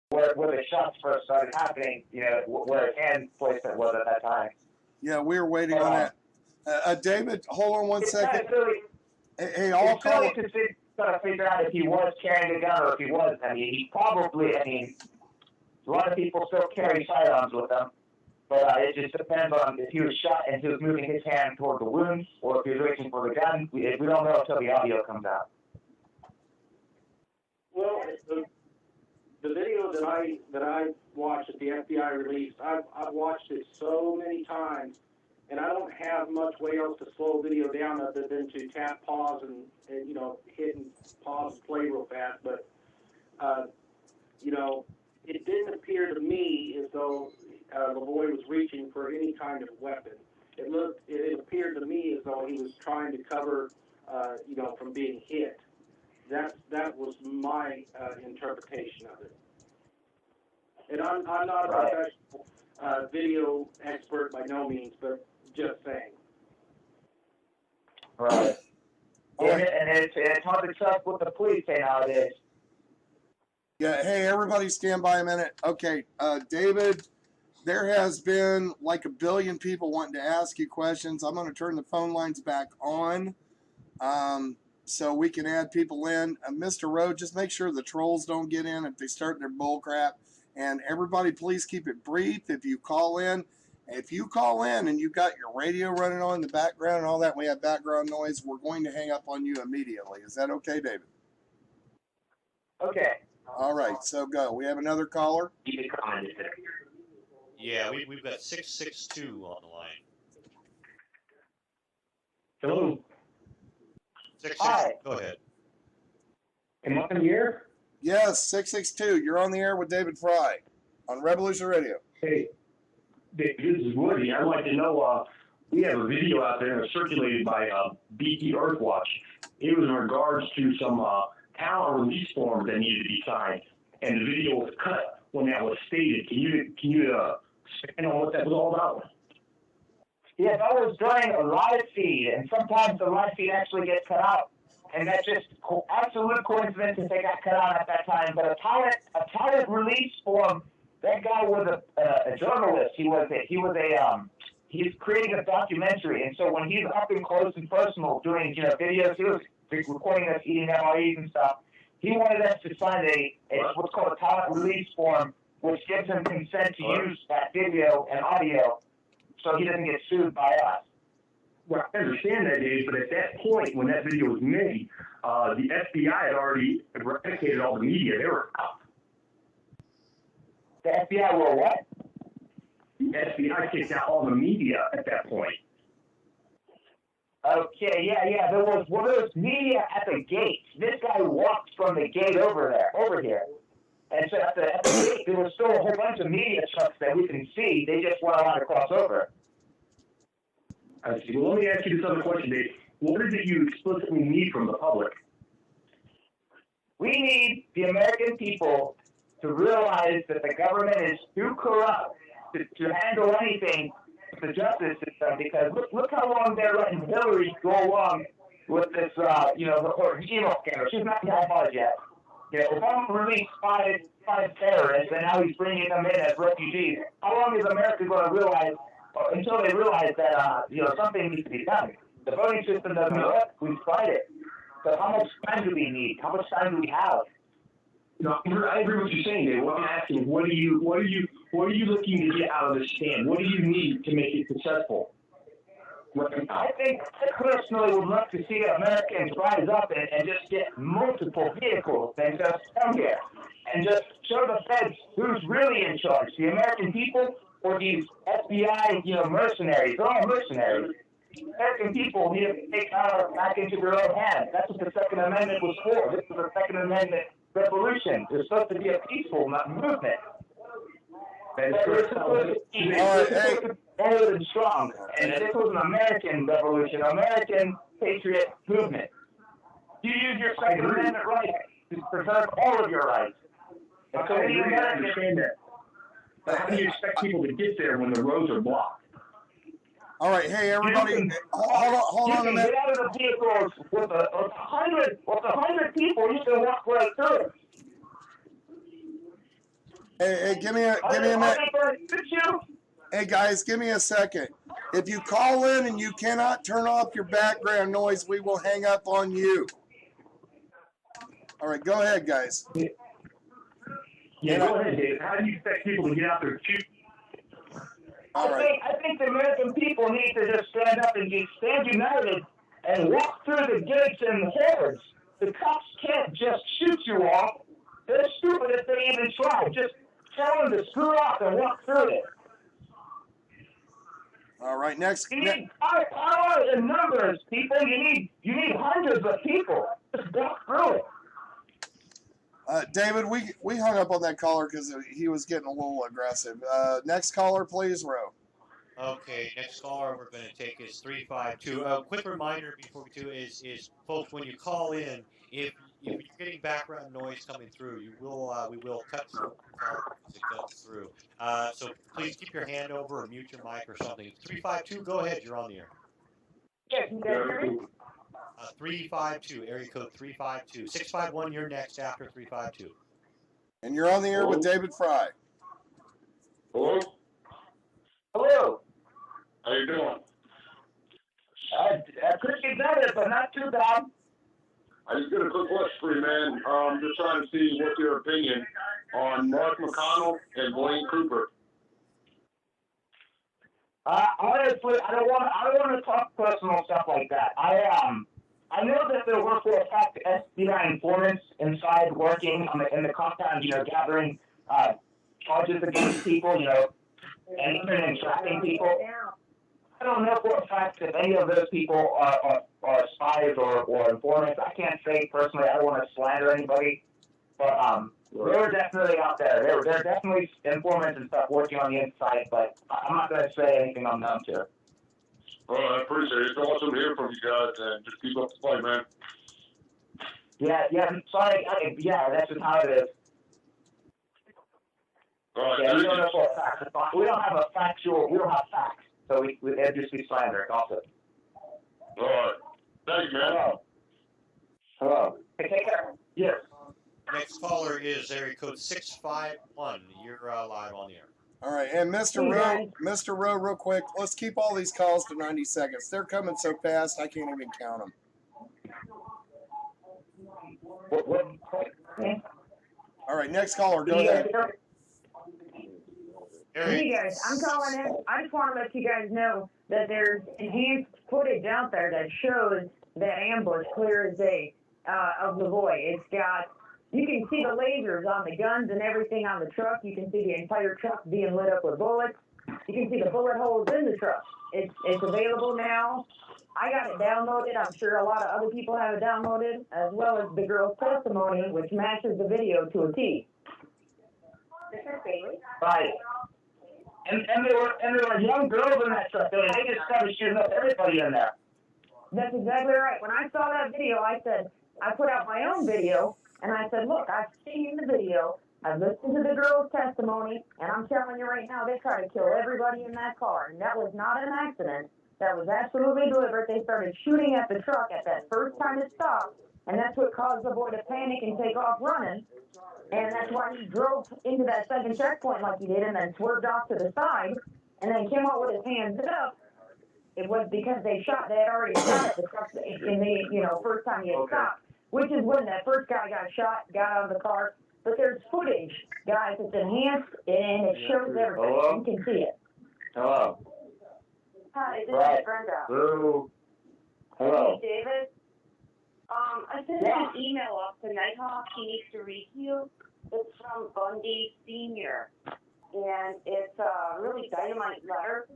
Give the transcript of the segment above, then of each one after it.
where the shots first started happening, where his hand placement was at that time. Yeah, we were waiting on that. David, hold on one second. Hey, I'll call it. To try to figure out if he was carrying a gun or if he was. He probably, a lot of people still carry firearms with them, but it just depends on if he was shot and he was moving his hand toward the wounds or if he was reaching for the gun. We don't know until the audio comes out. Well, the video that I watched that the FBI released, I've watched it so many times, and I don't have much way else to slow the video down other than to tap pause and hit and pause and play real fast. But it didn't appear to me as though the boy was reaching for any kind of weapon. It appeared to me as though he was trying to cover from being hit. That was my interpretation of it. And I'm not a professional video expert by no means, but just saying. Right. And it's hard to trust what the police say nowadays. Yeah, hey, everybody stand by a minute. Okay, David, there has been like a billion people wanting to ask you questions. I'm going to turn the phone lines back on so we can add people in. Mr. Rowe, just make sure the trolls don't get in if they start their bull crap. And everybody, please keep it brief if you call in. If you call in and you've got your radio running on in the background and all that, we have background noise, we're going to hang up on you immediately. Is that okay, David? Okay. All right, so go. We have another caller. Yeah, we've got 662 on the line. Hello. 662. Hi. Go ahead. Am I here? Yes, 662. You're on the air with David Fry on Revolution Radio. Hey, this is Woody. I'd like to know, we have a video out there circulated by BT Earthwatch. It was in regards to some talent release forms that needed to be signed, and the video was cut when that was stated. Can you expand on what that was all about? Yeah, that was during a live feed, and sometimes the live feed actually gets cut out. And that's just absolute coincidence if they got cut out at that time. But a talent release form, that guy was a journalist. He's creating a documentary, and so when he's up and close and personal doing videos, he was recording us eating MREs and stuff. He wanted us to sign what's called a talent release form, which gives him consent to use that video and audio, so he doesn't get sued by us. Well, I understand that, Dave, but at that point, when that video was made, the FBI had already eradicated all the media. They were out. The FBI were what? The FBI kicked out all the media at that point. Okay, yeah. There was media at the gate. This guy walked from the gate over here. And so at the gate, there was still a whole bunch of media trucks that we can see. They just weren't allowed to cross over. I see. Well, let me ask you this other question, Dave. What is it you explicitly need from the public? We need the American people to realize that the government is too corrupt to handle anything with the justice system, because look how long they're letting Hillary go along with this, her email scandal. She's not qualified yet. Obama released five terrorists, and now he's bringing them in as refugees. How long is America going to realize, until they realize that, something needs to be done? The voting system doesn't work. We've tried it. So how much time do we need? How much time do we have? I agree with what you're saying, Dave. What I'm asking, what are you looking to get out of this stand? What do you need to make it successful? I think I personally would love to see Americans rise up and just get multiple vehicles and just come here and just show the feds who's really in charge, the American people or these FBI, mercenaries. They're all mercenaries. American people need to take power back into their own hands. That's what the Second Amendment was for. This was a Second Amendment revolution. It was supposed to be a peaceful movement. Better than strong. And this was an American revolution, American patriot movement. You use your Second Amendment right to preserve all of your rights. And so we understand that. But how do you expect people to get there when the roads are blocked? All right, hey everybody, hold on a minute. Get out of the vehicles with a hundred people. You can walk right through it. Hey, give me a minute. Hey guys, give me a second. If you call in and you cannot turn off your background noise, we will hang up on you. All right, go ahead, guys. Yeah, go ahead, Dave. How do you expect people to get out there and shoot? All right. I think the American people need to just stand up and stand united and walk through the gates in hordes. The cops can't just shoot you off. They're stupid if they even try. Just tell them to screw off and walk through it. All right, next. You need power in numbers, people. You need hundreds of people. Just walk through it. David, we hung up on that caller because he was getting a little aggressive. Next caller, please, Ro. Okay, next caller we're going to take is 352. Quick reminder before we do is folks, when you call in, if you're getting background noise coming through, we will cut the call as it cuts through. So please keep your hand over or mute your mic or something. 352, go ahead. You're on the air. Yes, you guys hear me? 352, area code 352. 651, you're next after 352. And you're on the air with David Fry. Hello? Hello. How you doing? Pretty better, but not too bad. I just got a quick question for you, man. Just trying to see what's your opinion on Mark McConnell and Blaine Cooper. Honestly, I don't want to talk personal stuff like that. I know that there were for a fact FBI informants inside working in the compound, gathering charges against people, and even trapping people. I don't know for a fact if any of those people are spies or informants. I can't say personally. I don't want to slander anybody, but they were definitely out there. They're definitely informants and stuff working on the inside. But I'm not going to say anything on them too. Well, I appreciate it. It's awesome to hear from you guys, and just keep up the fight, man. Yeah. Sorry. That's just how it is. All right, Yeah, we don't know for a fact. We don't have facts, so it'd just be slander also. All right. Thank you, man. Hello. Hey, take care. Yes. Next caller is area code 651. You're live on the air. All right, and Mr. Rowe, real quick, let's keep all these calls to 90 seconds. They're coming so fast, I can't even count them. All right, next caller, go ahead. Hey guys, I'm calling in. I just want to let you guys know that there's enhanced footage out there that shows that ambush clear as day of Lavoy. It's got, you can see the lasers on the guns and everything on the truck. You can see the entire truck being lit up with bullets. You can see the bullet holes in the truck. It's available now. I got it downloaded. I'm sure a lot of other people have it downloaded, as well as the girl's testimony, which matches the video to a T. Right. And there were young girls in that truck. They just started shooting up everybody in there. That's exactly right. When I saw that video, I put out my own video, and I said, look, I've seen the video, I've listened to the girl's testimony, and I'm telling you right now, they tried to kill everybody in that car, and that was not an accident. That was absolutely deliberate. They started shooting at the truck at that first time it stopped, and that's what caused the boy to panic and take off running. And that's why he drove into that second checkpoint like he did and then swerved off to the side and then came out with his hands up. It was because they had already shot at the truck in the, first time he had stopped, which is when that first guy got shot, got out of the car. But there's footage, guys, it's enhanced and it shows everything. Hello? You can see it. Hello. Hi, this Right. is Brenda. Hello. Hey, David. I sent an email off to Nighthawk. He needs to read to you. It's from Bundy Sr. And it's a really dynamite letter.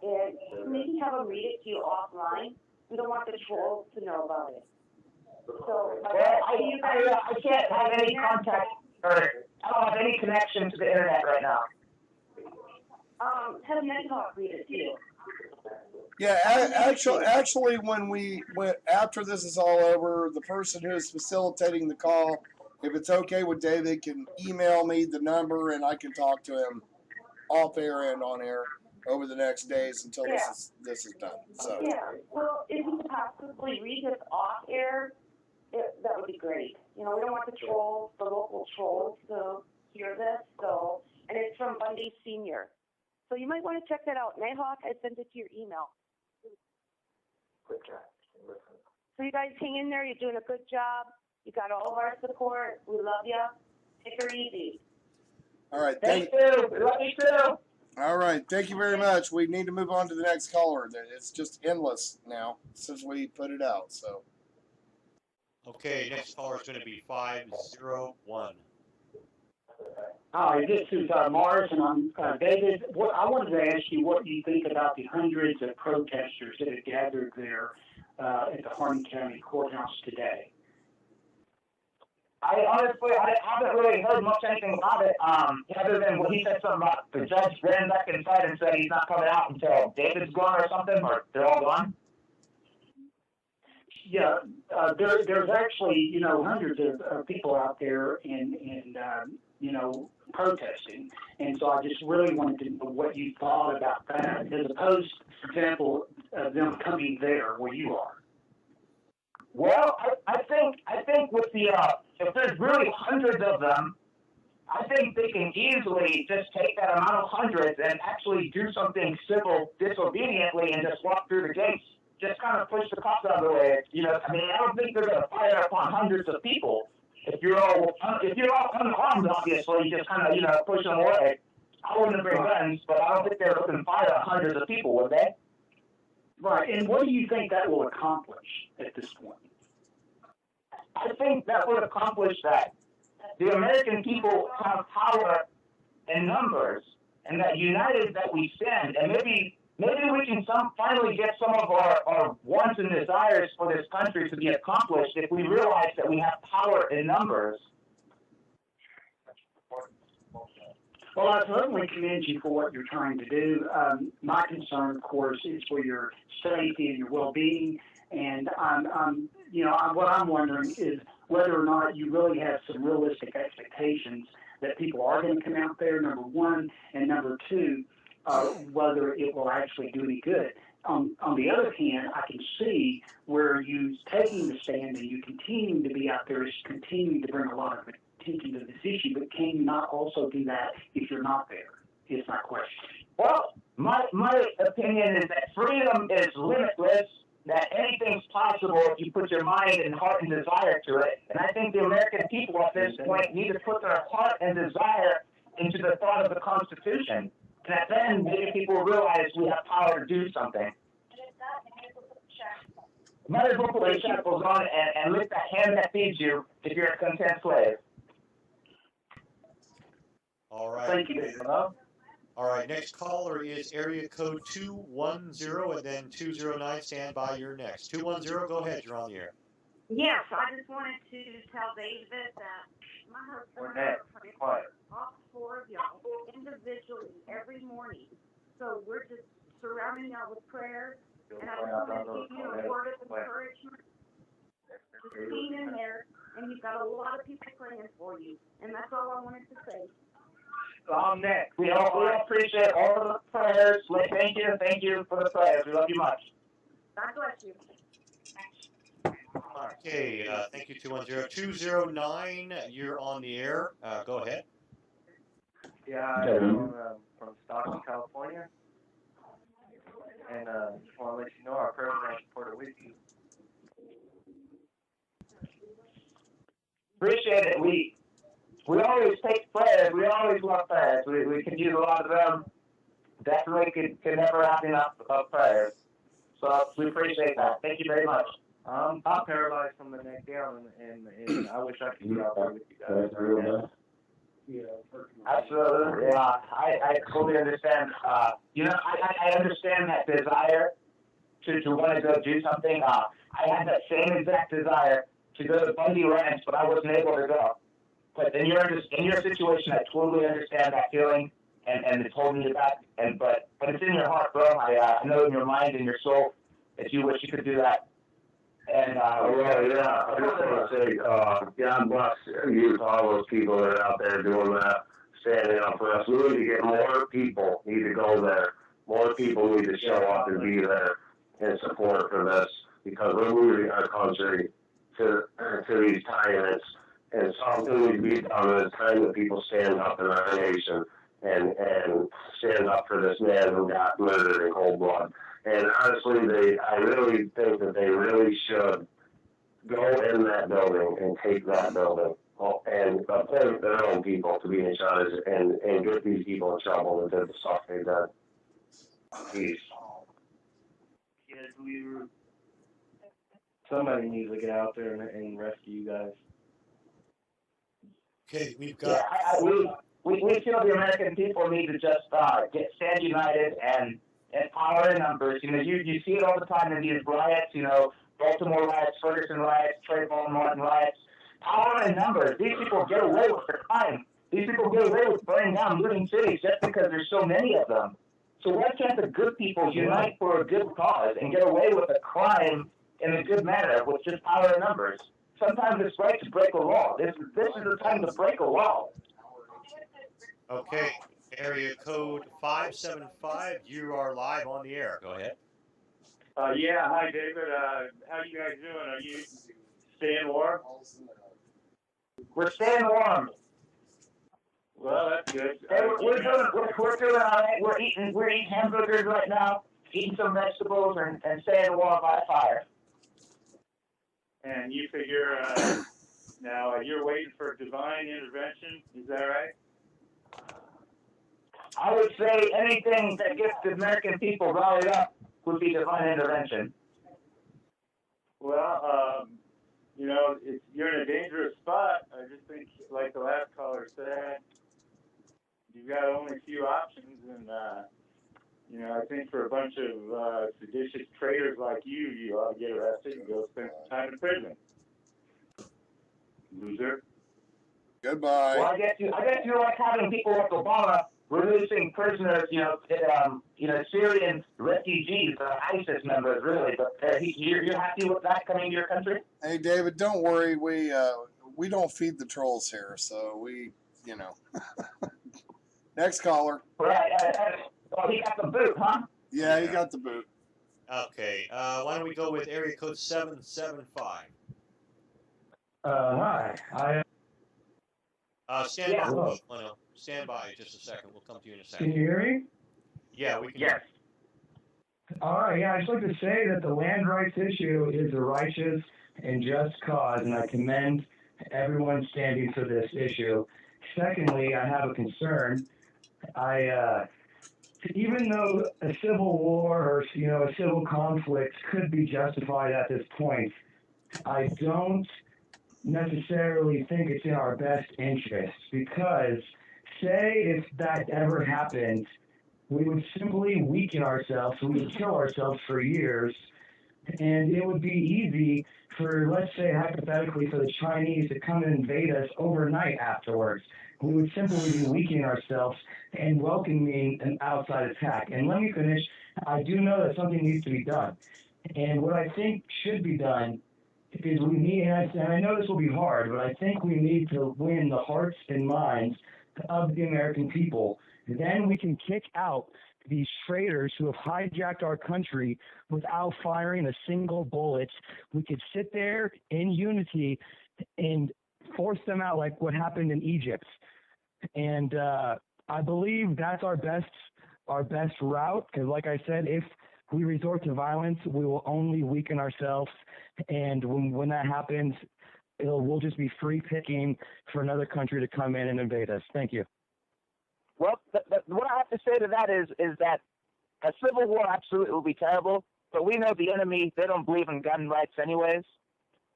And maybe have him read it to you offline. We don't want the trolls to know about it. So, I can't have any contact, or I don't have any connection to the internet right now. Have Nighthawk read it to you. Yeah, actually, after this is all over, the person who is facilitating the call, if it's okay with David, can email me the number and I can talk to him off air and on air over the next days until this is done. So yeah, well, if you could possibly read this off air, that would be great. We don't want the trolls, the local trolls, to hear this. So from Bundy Senior. So you might want to check that out. Nighthawk, I sent it to your email. So you guys hang in there. You're doing a good job. You got all of our support. We love you. Take her easy. All right. Thank you. We love you too. All right. Thank you very much. We need to move on to the next caller. It's just endless now since we put it out. So. Okay, next caller is going to be 501. Hi, this is Morris, and I'm David. I wanted to ask you what you think about the hundreds of protesters that have gathered there at the Harney County Courthouse today. I haven't really heard much anything about it, other than what he said something about the judge ran back inside and said he's not coming out until David's gone or something, or they're all gone. Yeah, there's actually, hundreds of people out there and protesting. And so I just really wanted to know what you thought about that, as opposed, for example, them coming there where you are. Well, I think with the, if there's really hundreds of them, I think they can easily just take that amount of hundreds and actually do something civil disobediently and just walk through the gates. Just kind of push the cops out of the way. I don't think they're going to fire upon hundreds of people. If you're all unarmed, obviously, you just kind of, push them away. I wouldn't bring guns, but I don't think they're looking to fire on hundreds of people, would they? Right, and what do you think that will accomplish at this point? I think that would accomplish that. The American people have power in numbers, and that united that we stand, and maybe we can finally get some of our wants and desires for this country to be accomplished if we realize that we have power in numbers. Well, I certainly commend you for what you're trying to do. My concern, of course, is for your safety and your well-being. And what I'm wondering is whether or not you really have some realistic expectations that people are going to come out there, number one, and number two, whether it will actually do any good. On the other hand, I can see where you taking the stand and you continuing to be out there is continuing to bring a lot of attention to this issue, but can you not also do that if you're not there, is my question. Well, my opinion is that freedom is limitless, that anything's possible if you put your mind and heart and desire to it. And I think the American people at this point need to put their heart and desire into the thought of the Constitution. That then maybe people realize we have power to do something. Might as well put the shackles on and lift the hand that feeds you if you're a content slave. All right. Thank you. All right, next caller is area code 210 and then 209. Stand by, you're next. 210, go ahead, you're on the air. Yes, I just wanted to tell David that my husband and I pray all four of y'all individually every morning. So we're just surrounding y'all with prayer, and I just want to give you a word of encouragement. Just hang in there, and you've got a lot of people praying for you, and that's all I wanted to say. I'm next. We all appreciate all of the prayers. Thank you for the prayers. We love you much. God bless you. Okay, thank you, 210. 209, you're on the air. Go ahead. Yeah, I'm from Stockton, California. And just want to let you know our prayers are supported with you. Appreciate it. We always take prayers. We always love prayers. We can use a lot of them. Definitely can never have enough of prayers. So we appreciate that. Thank you very much. I'm paralyzed from the neck down, and I wish I could be out there with you guys. Absolutely. Yeah, I totally understand. I understand that desire to want to go do something. I had that same exact desire to go to Bundy Ranch, but I wasn't able to go. But in your situation, I totally understand that feeling, and it's holding you back. But it's in your heart, bro. I know in your mind and your soul that you wish you could do that. And I just want to say, God bless you to all those people that are out there doing that, standing up for us. We need to get more people need to go there. More people need to show up and be there in support for this, because we're losing our country to these tyrants. And something needs to be done. It's time that people stand up in our nation and stand up for this man who got murdered in cold blood. And honestly, I really think that they really should go in that building and take that building and appoint their own people to be in charge and get these people in trouble that did the stuff they did. Peace. Somebody needs to get out there and rescue you guys. Okay, we've Yeah, got. we feel the American people need to just stand united and power in numbers. You know, you see it all the time in these riots. You know, Baltimore riots, Ferguson riots, Trayvon Martin riots. Power in numbers. These people get away with their crime. These people get away with burning down, looting cities just because there's so many of them. So why can't the good people unite for a good cause and get away with a crime in a good manner with just power in numbers? Sometimes it's right to break a law. This is the time to break a law. Okay, area code 575. You are live on the air. Go ahead. Yeah, hi David. How you guys doing? Are you staying warm? We're staying warm. Well, that's good. We're doing all right. We're eating hamburgers right now, eating some vegetables and staying warm by a fire. And you figure now you're waiting for divine intervention. Is that right? I would say anything that gets the American people rallied up would be divine intervention. Well, you know, you're in a dangerous spot. I just think, like the last caller said, you've got only a few options, and you know, I think for a bunch of seditious traitors like you ought to get arrested and go spend some time in prison. Loser. Goodbye. Well, I guess you like having people like Obama releasing prisoners, Syrian refugees, ISIS members, really. But you're happy with that coming to your country? Hey, David, don't worry. We don't feed the trolls here, so we. Next caller. Right. Oh, he got the boot, huh? Yeah, he got the boot. Okay. Why don't we go with area code 775? Hi. Stand Yeah. by. Oh, no. Stand by just a second. We'll come to you in a Can second. you hear me? Yeah, we can. Yes. All right. Yeah, I'd just like to say that the land rights issue is a righteous and just cause, and I commend everyone standing for this issue. Secondly, I have a concern. Even though a civil war or a civil conflict could be justified at this point, I don't necessarily think it's in our best interest, because say if that ever happened, we would simply weaken ourselves, we would kill ourselves for years, and it would be easy for, let's say hypothetically, for the Chinese to come and invade us overnight afterwards. We would simply be weakening ourselves and welcoming an outside attack. And let me finish. I do know that something needs to be done. And what I think should be done is we need, and I know this will be hard, but I think we need to win the hearts and minds of the American people. Then we can kick out these traitors who have hijacked our country without firing a single bullet. We could sit there in unity and force them out like what happened in Egypt. And I believe that's our best route, because like I said, if we resort to violence, we will only weaken ourselves. And when that happens, we'll just be free picking for another country to come in and invade us. Thank you. Well, what I have to say to that is that a civil war absolutely will be terrible, but we know the enemy, they don't believe in gun rights anyways.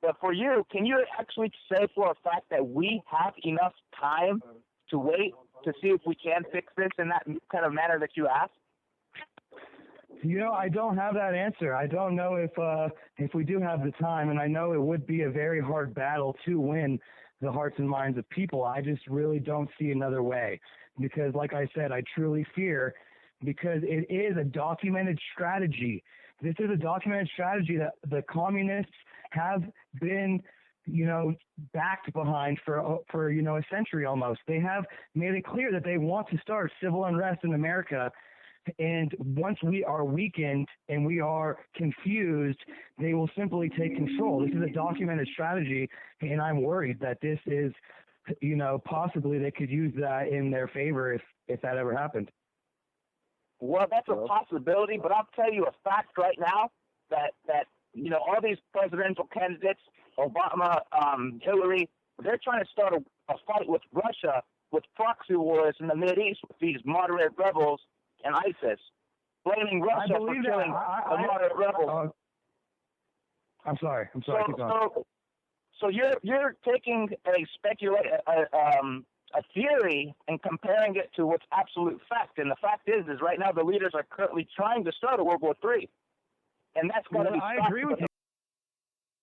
But for you, can you actually say for a fact that we have enough time to wait to see if we can fix this in that kind of manner that you asked? I don't have that answer. I don't know if we do have the time, and I know it would be a very hard battle to win the hearts and minds of people. I just really don't see another way, because like I said, I truly fear, because it is a documented strategy. This is a documented strategy that the communists have been, backed behind for a century almost. They have made it clear that they want to start civil unrest in America. And once we are weakened and we are confused, they will simply take control. This is a documented strategy, and I'm worried that this is possibly they could use that in their favor if that ever happened. Well, that's a possibility, but I'll tell you a fact right now that all these presidential candidates, Obama, Hillary, they're trying to start a fight with Russia with proxy wars in the Mideast with these moderate rebels and ISIS, blaming Russia for killing the moderate rebels. I'm sorry. Keep going. So you're taking a theory and comparing it to what's absolute fact, and the fact is right now the leaders are currently trying to start a World War III, and that's going to be stopped. I agree with